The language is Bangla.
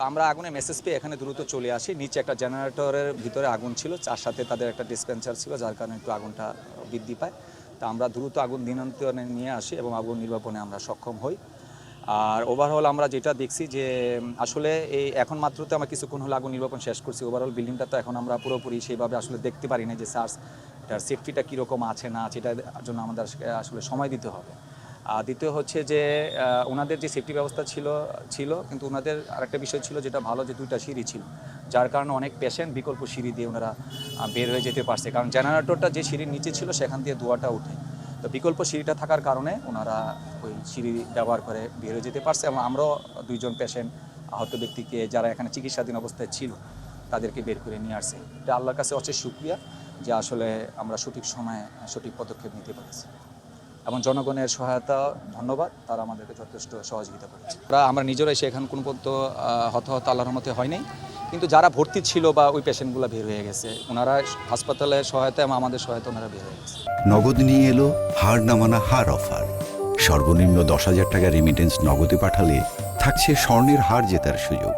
আমরা আগুনে মেসেজ পেয়ে এখানে দ্রুত চলে আসি। নিচে একটা জেনারেটরের ভিতরে আগুন ছিল, তার সাথে তাদের একটা ডিসপেন্সার ছিল, যার কারণে একটু আগুনটা বৃদ্ধি পায়। তা আমরা দ্রুত আগুন নিয়ন্ত্রণে নিয়ে আসি এবং আগুন নির্বাপনে আমরা সক্ষম হই। আর ওভারঅল আমরা যেটা দেখছি যে আসলে এই এখন মাত্র তো আমরা কিছুক্ষণ হলো আগুন নির্বাপন শেষ করছি। ওভারঅল বিল্ডিংটা তো এখন আমরা পুরোপুরি সেইভাবে আসলে দেখতে পারি না যে এটার সেফটিটা কীরকম আছে না আছে, এটার জন্য আমাদের আসলে সময় দিতে হবে। আর দ্বিতীয় হচ্ছে যে ওনাদের যে সেফটি ব্যবস্থা ছিল কিন্তু ওনাদের আরেকটা বিষয় ছিল যেটা ভালো, যে দুইটা সিঁড়ি ছিল, যার কারণে অনেক পেশেন্ট বিকল্প সিঁড়ি দিয়ে ওনারা বের হয়ে যেতে পারছে। কারণ জেনারেটরটা যে সিঁড়ির নিচে ছিল সেখান দিয়ে ধোঁয়াটা উঠে, তো বিকল্প সিঁড়িটা থাকার কারণে ওনারা ওই সিঁড়ি ব্যবহার করে বের হয়ে যেতে পারছে। এবং আমরাও দুইজন পেশেন্ট আহত ব্যক্তিকে, যারা এখানে চিকিৎসাধীন অবস্থায় ছিল, তাদেরকে বের করে নিয়ে আসছে। এটা আল্লাহর কাছে অশেষ শুকরিয়া যে আসলে আমরা সঠিক সময়ে সঠিক পদক্ষেপ নিতে পেরেছি। এবং জনগণের সহায়তা ধন্যবাদ, তারা আমাদেরকে যথেষ্ট সহযোগিতা করেছে। আমরা নিজেরাই সেখানে কোনো পর্যন্ত হতাহত আল্লাহর রহমতে হয় নাই, কিন্তু যারা ভর্তি ছিল বা ওই পেশেন্টগুলো বের হয়ে গেছে, ওনারা হাসপাতালের সহায়তা এবং আমাদের সহায়তা ওনারা বের হয়ে গেছে। নগদ নিয়ে এলো হার নামানা হার অফার। সর্বনিম্ন 10,000 টাকা রেমিটেন্স নগদে পাঠালে থাকছে স্বর্ণের হার জেতার সুযোগ।